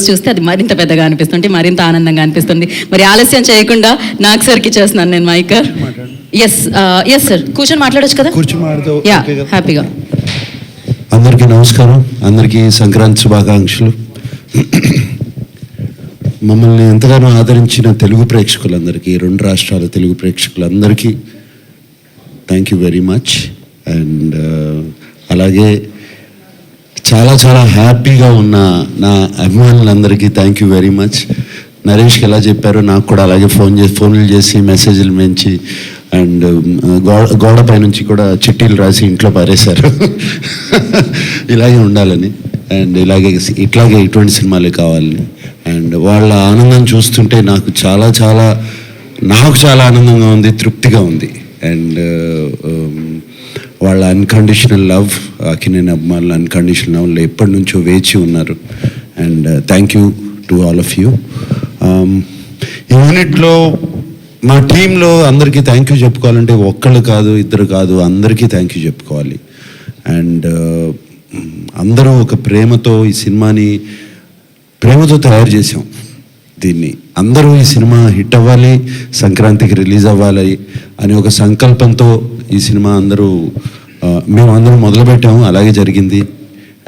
చూస్తే అది మరింత పెద్దగా అనిపిస్తుంది, మరింత ఆనందంగా అనిపిస్తుంది. మరి ఆలస్యం చేయకుండా నాకు సార్కి చేస్తున్నాను నేను మైకర్. ఎస్ సార్, కూర్చొని మాట్లాడొచ్చు కదా? యా, హ్యాపీగా. అందరికీ నమస్కారం, అందరికీ సంక్రాంతి శుభాకాంక్షలు. మమ్మల్ని ఎంతగానో ఆదరించిన తెలుగు ప్రేక్షకులందరికీ, రెండు రాష్ట్రాల తెలుగు ప్రేక్షకులందరికీ thank you very much. And అలాగే చాలా చాలా హ్యాపీగా ఉన్న నా అభిమానులందరికీ థ్యాంక్ యూ వెరీ మచ్. నరేష్కి ఎలా చెప్పారో నాకు కూడా అలాగే ఫోన్లు చేసి మెసేజ్లు మెంచి అండ్ గోడపై నుంచి కూడా చిట్టీలు రాసి ఇంట్లో పారేశారు ఇలాగే ఉండాలని అండ్ ఇట్లాగే ఇటువంటి సినిమాలే కావాలని. అండ్ వాళ్ళ ఆనందం చూస్తుంటే నాకు చాలా ఆనందంగా ఉంది, తృప్తిగా ఉంది. అండ్ వాళ్ళ అన్కండిషనల్ లవ్, అక్కినేని అభిమానుల అన్కండిషనల్ లవ్లో ఎప్పటి నుంచో వేచి ఉన్నారు. And thank you to all of you. ఈ యూనిట్లో మా టీంలో అందరికీ థ్యాంక్ యూ చెప్పుకోవాలంటే ఒక్కళ్ళు కాదు, ఇద్దరు కాదు, అందరికీ థ్యాంక్ యూ చెప్పుకోవాలి. అండ్ అందరూ ఒక ప్రేమతో ఈ సినిమాని ప్రేమతో తయారు చేసాం. దీన్ని అందరూ ఈ సినిమా హిట్ అవ్వాలి, సంక్రాంతికి రిలీజ్ అవ్వాలి అని ఒక సంకల్పంతో ఈ సినిమా మేము అందరం మొదలుపెట్టాము. అలాగే జరిగింది.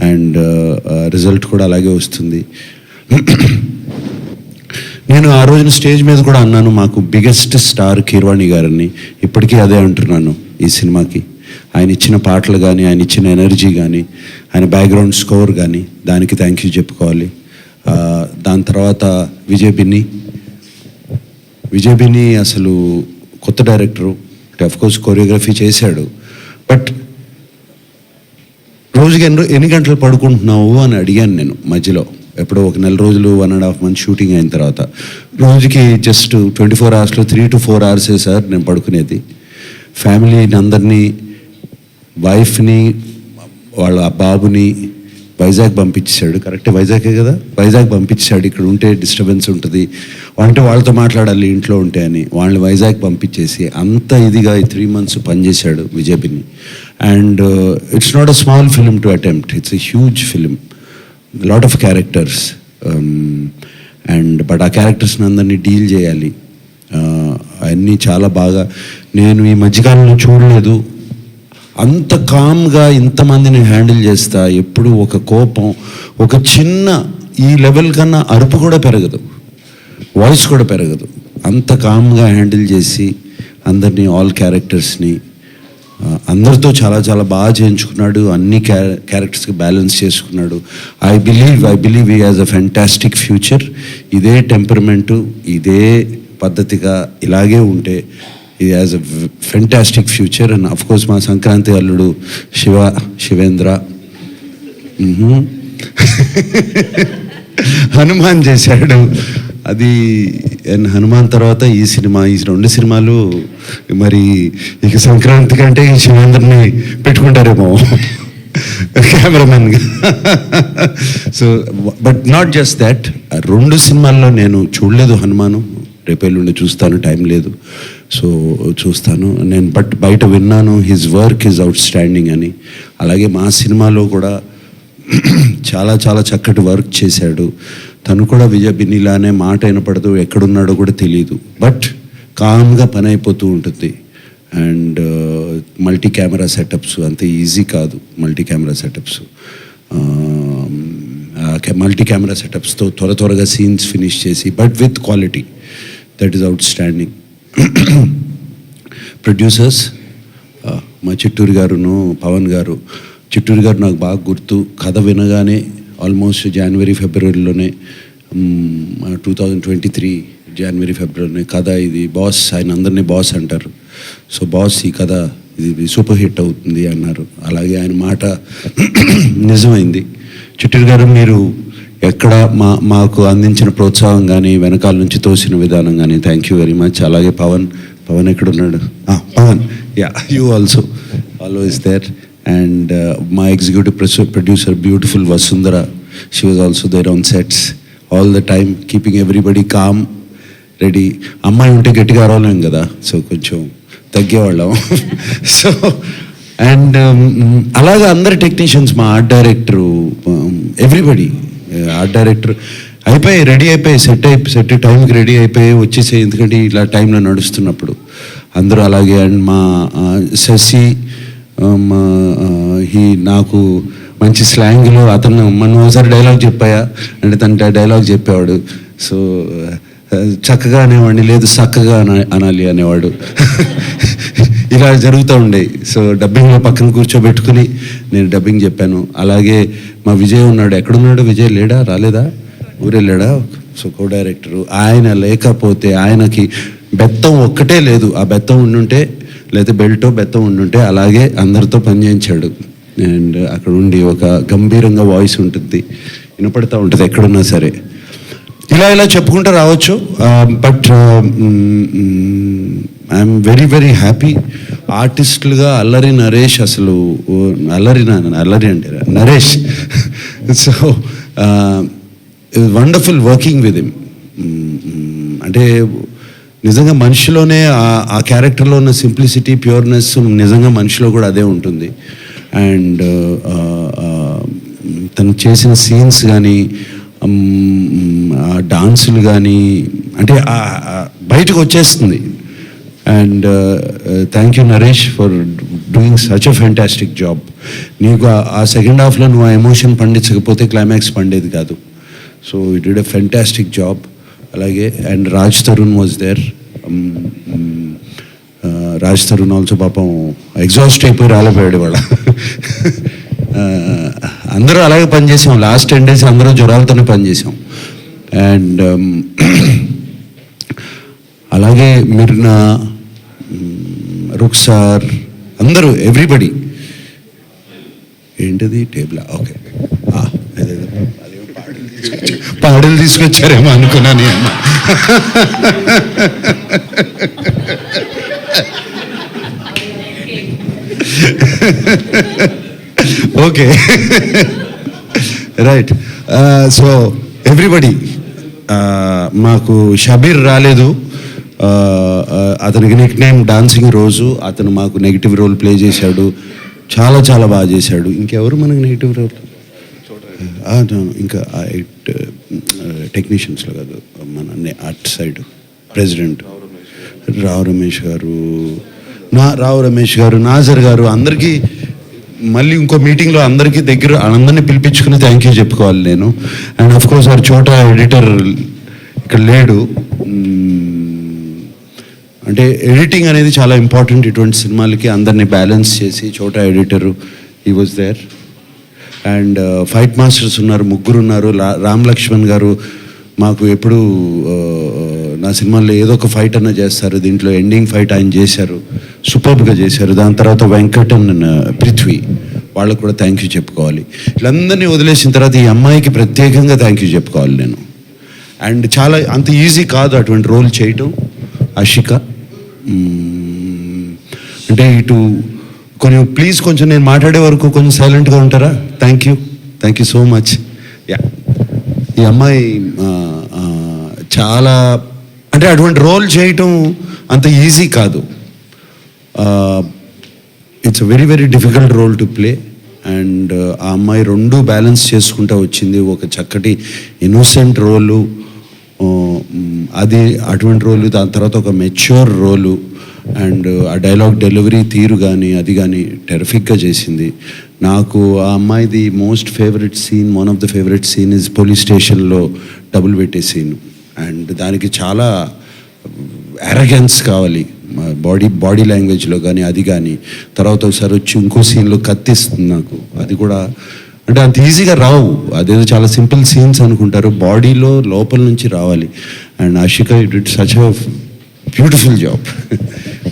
అండ్ రిజల్ట్ కూడా అలాగే వస్తుంది. నేను ఆ రోజున స్టేజ్ మీద కూడా అన్నాను, మాకు బిగ్గెస్ట్ స్టార్ కీరవాణి గారని. ఇప్పటికీ అదే అంటున్నాను. ఈ సినిమాకి ఆయన ఇచ్చిన పాటలు కానీ, ఆయన ఇచ్చిన ఎనర్జీ కానీ, ఆయన బ్యాక్గ్రౌండ్ స్కోర్ కానీ, దానికి థ్యాంక్ యూ చెప్పుకోవాలి. దాని తర్వాత విజయ్ బిన్ని అసలు కొత్త డైరెక్టరు, అఫ్కోర్స్ కొరియోగ్రఫీ చేశాడు. బట్ రోజుకి ఎన్ని గంటలు పడుకుంటున్నావు అని అడిగాను నేను మధ్యలో. ఎప్పుడో ఒక నెల రోజులు 1.5 months షూటింగ్ అయిన తర్వాత రోజుకి just 24 hours 3 to 4 hours sir నేను పడుకునేది. ఫ్యామిలీని అందరినీ, వైఫ్ని, వాళ్ళ బాబుని వైజాగ్ పంపించాడు. కరెక్టే, వైజాగే కదా, వైజాగ్ పంపించాడు. ఇక్కడ ఉంటే డిస్టర్బెన్స్ ఉంటుంది అంటే వాళ్ళతో మాట్లాడాలి ఇంట్లో ఉంటే అని వాళ్ళని వైజాగ్ పంపించేసి అంత ఇదిగా ఈ 3 months పనిచేశాడు Vijay Binny. And it's not a small film to attempt, it's a huge film, lot of characters. And but ఆ క్యారెక్టర్స్ని అందరినీ డీల్ చేయాలి. అవన్నీ చాలా బాగా, నేను ఈ మధ్యకాలంలో చూడలేదు అంత కామ్గా ఇంతమందిని హ్యాండిల్ చేస్తా. ఎప్పుడు ఒక కోపం, ఒక చిన్న ఈ లెవెల్ కన్నా అరుపు కూడా పెరగదు, వాయిస్ కూడా పెరగదు. అంత కామ్గా హ్యాండిల్ చేసి అందరినీ, ఆల్ క్యారెక్టర్స్ని అందరితో చాలా బాగా చేయించుకున్నాడు. అన్ని క్యారెక్టర్స్కి బ్యాలెన్స్ చేసుకున్నాడు. I believe he has a fantastic future. ఇదే టెంపర్మెంటు, ఇదే పద్ధతిగా ఇలాగే ఉంటే he has a fantastic future. And of course మా సంక్రాంతి అల్లుడు శివేంద్ర హనుమాన్ చేశాడు. అది హనుమాన్ తర్వాత ఈ సినిమా, ఈ 2 సినిమాలు మరి ఇక సంక్రాంతి కంటే ఈ శివేంద్రని పెట్టుకుంటారేమో కెమెరామెన్గా. So but not just that, 2 సినిమాల్లో నేను చూడలేదు హనుమాను. రేపెల్లుండి చూస్తాను, టైం లేదు, సో చూస్తాను నేను. బట్ బయట విన్నాను his work is out standing అని. అలాగే మా సినిమాలో కూడా చాలా చక్కటి వర్క్ చేశాడు. తను కూడా విజయ్ బిన్నిలానే మాట వినపడదు, ఎక్కడున్నాడో కూడా తెలియదు, బట్ కామ్గా పని అయిపోతూ ఉంటుంది. అండ్ మల్టీ కెమెరా సెటప్స్ అంత ఈజీ కాదు. మల్టీ కెమెరా సెటప్స్తో త్వరగా సీన్స్ ఫినిష్ చేసి, but with quality, that is out standing. Producers మా చిట్టూరు గారును పవన్ గారు. చిట్టూరు గారు నాకు బాగా గుర్తు. కథ వినగానే almost January February 2023 January February కథ ఇది బాస్, ఆయన అందరినీ బాస్ అంటారు. సో బాస్ ఈ కథ ఇది సూపర్ హిట్ అవుతుంది అన్నారు. అలాగే ఆయన మాట నిజమైంది. చిట్టూరు గారు మీరు ఎక్కడ మాకు అందించిన ప్రోత్సాహం కానీ, వెనకాల నుంచి తోసిన విధానం కానీ థ్యాంక్ యూ వెరీ మచ్. అలాగే పవన్ ఎక్కడున్నాడు? Pavan, yeah, you also always there. And మా executive producer beautiful Vasundhara, she was also there on sets all the time, keeping everybody calm, ready. అమ్మాయి ఉంటే గట్టిగా అరవలేం కదా, సో కొంచెం తగ్గేవాళ్ళం. సో అండ్ అలాగే అందరు టెక్నీషియన్స్, మా art director, everybody, art director అయిపోయి రెడీ అయిపోయి సెట్ టైంకి రెడీ అయిపోయి వచ్చేసే, ఎందుకంటే ఇలా టైంలో నడుస్తున్నప్పుడు అందరూ అలాగే. అండ్ మా శశి నాకు మంచి స్లాంగ్లో అతను మనం ఒకసారి డైలాగ్ చెప్పాయా అంటే తన డైలాగ్ చెప్పేవాడు. సో చక్కగా అనేవాడిని, లేదు చక్కగా అనాలి అనేవాడు. ఇలా జరుగుతూ ఉండేవి. సో డబ్బింగ్లో పక్కన కూర్చోబెట్టుకుని నేను డబ్బింగ్ చెప్పాను. అలాగే మా విజయ్ ఉన్నాడు, ఎక్కడున్నాడు విజయ్? లేడా, రాలేదా, ఊరెళ్ళాడా? సో కో డైరెక్టరు ఆయన లేకపోతే, ఆయనకి బెత్తం ఒక్కటే లేదు, ఆ బెత్తం ఉండుంటే లేదా బెల్టో బెత్తం ఉండుంటే అలాగే అందరితో పనిచేయించాడు. అండ్ అక్కడ ఉండి ఒక గంభీరంగా వాయిస్ ఉంటుంది, వినపడతా ఉంటుంది ఎక్కడున్నా సరే. ఇలా చెప్పుకుంటూ రావచ్చు. But I'm very very happy. ఆర్టిస్టులుగా అల్లరి నరేష్, అసలు అల్లరి అంటే Naresh. So wonderful working with him. అంటే నిజంగా మనిషిలోనే ఆ క్యారెక్టర్లో ఉన్న సింప్లిసిటీ, ప్యూర్నెస్ నిజంగా మనిషిలో కూడా అదే ఉంటుంది. అండ్ తను చేసిన సీన్స్ కానీ, డాన్సులు కానీ, అంటే బయటకు వచ్చేస్తుంది. And thank you Naresh for doing such a fantastic job. నీకు ఆ సెకండ్ హాఫ్లో నువ్వు ఆ ఎమోషన్ పండించకపోతే క్లైమాక్స్ పండేది కాదు. So it did a fantastic job. అలాగే and Raj Tarun was there. Raj Tarun also పాపం ఎగ్జాస్ట్ అయిపోయి రాలేపోయాడు వాళ్ళ. అందరూ అలాగే పనిచేసాం. లాస్ట్ 10 days అందరూ జ్వరాలతోనే పనిచేసాం. అండ్ అలాగే మిర్నా, రుక్సార్, అందరూ ఎవ్రీబడి. ఏంటిది టేబుల్? ఓకే, పాడలు తీసుకొచ్చారేమో అనుకున్నాను. Okay, right. సో ఎవ్రీబడి, మాకు షబీర్ రాలేదు, అతనికి నిక్ నేమ్ డాన్సింగ్ రోజు. అతను మాకు నెగిటివ్ రోల్ ప్లే చేశాడు, చాలా చాలా బాగా చేశాడు. ఇంకెవరు మనకు నెగిటివ్ రోల్? ఇంకా టెక్నీషియన్స్లో కాదు, మన at side president Rao Ramesh గారు, నాజర్ గారు, అందరికీ మళ్ళీ ఇంకో మీటింగ్లో అందరినీ పిలిపించుకుని థ్యాంక్ యూ చెప్పుకోవాలి నేను. అండ్ ఆఫ్ కోర్స్ ఆ చోట ఎడిటర్ ఇక్కడ లేడు. అంటే ఎడిటింగ్ అనేది చాలా ఇంపార్టెంట్ ఇటువంటి సినిమాలకి. అందరినీ బ్యాలెన్స్ చేసి చోట editor he was there. And fight masters ఉన్నారు, 3 ఉన్నారు. రామ్ లక్ష్మణ్ గారు మాకు ఎప్పుడు నా సినిమాల్లో ఏదో ఒక ఫైట్ అన్న చేస్తారు. దీంట్లో ఎండింగ్ ఫైట్ ఆయన చేశారు, సూపర్బ్గా చేశారు. దాని తర్వాత వెంకట్ అండ్ పృథ్వీ, వాళ్ళకు కూడా థ్యాంక్ యూ చెప్పుకోవాలి. వీళ్ళందరినీ వదిలేసిన తర్వాత ఈ అమ్మాయికి ప్రత్యేకంగా థ్యాంక్ యూ చెప్పుకోవాలి నేను. అండ్ చాలా అంత ఈజీ కాదు అటువంటి రోల్ చేయటం. ఆషిక, అంటే ఇటు కొంచెం నేను మాట్లాడే వరకు కొంచెం సైలెంట్గా ఉంటారా? Thank you so much. Yeah, ఈ అమ్మాయి చాలా, అంటే అటువంటి రోల్ చేయటం అంత ఈజీ కాదు. It's a very very difficult role to play. And ఆ అమ్మాయి 2 బ్యాలెన్స్ చేసుకుంటూ వచ్చింది. ఒక చక్కటి ఇన్నోసెంట్ రోలు, అది అటువంటి రోలు, దాని తర్వాత ఒక మెచ్యూర్ రోలు. అండ్ ఆ డైలాగ్ డెలివరీ తీరు కానీ అది కానీ టెరిఫిక్గా చేసింది. నాకు ఆ అమ్మాయిది most favourite scene, one of the favourite scene is police స్టేషన్లో డబుల్ పెట్టే సీన్. అండ్ దానికి చాలా అరగెన్స్ కావాలి బాడీ లాంగ్వేజ్లో కానీ అది కానీ. తర్వాత ఒకసారి వచ్చి ఇంకో సీన్లో కత్తిస్తుంది నాకు. అది కూడా అంటే అంత ఈజీగా రావు, అదేదో చాలా సింపుల్ సీన్స్ అనుకుంటారు, బాడీలో లోపల నుంచి రావాలి. And Ashika you did such a beautiful job.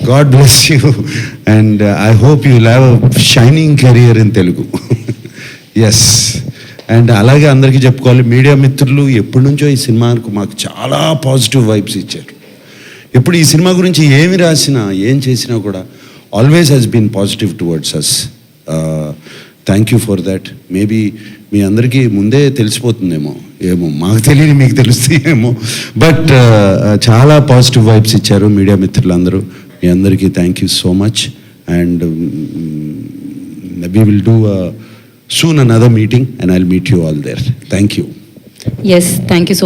God bless you. And I hope you will have a shining career in Telugu. Yes. And అలాగే అందరికీ చెప్పుకోవాలి, మీడియా మిత్రులు ఎప్పటి నుంచో ఈ సినిమాకు మాకు చాలా పాజిటివ్ వైబ్స్ ఇచ్చారు. ఎప్పుడు ఈ సినిమా గురించి ఏమి రాసినా ఏం చేసినా కూడా always has been positive towards us. Thank you for that. Maybe మీ అందరికీ ముందే తెలిసిపోతుందేమో, ఏమో మాకు తెలియని మీకు తెలుస్తాయేమో. బట్ చాలా పాజిటివ్ వైబ్స్ ఇచ్చారు మీడియా మిత్రులందరూ. మీ అందరికీ thank you so much. And we will do soon another meeting and I'll meet you all there. Thank you. Yes thank you so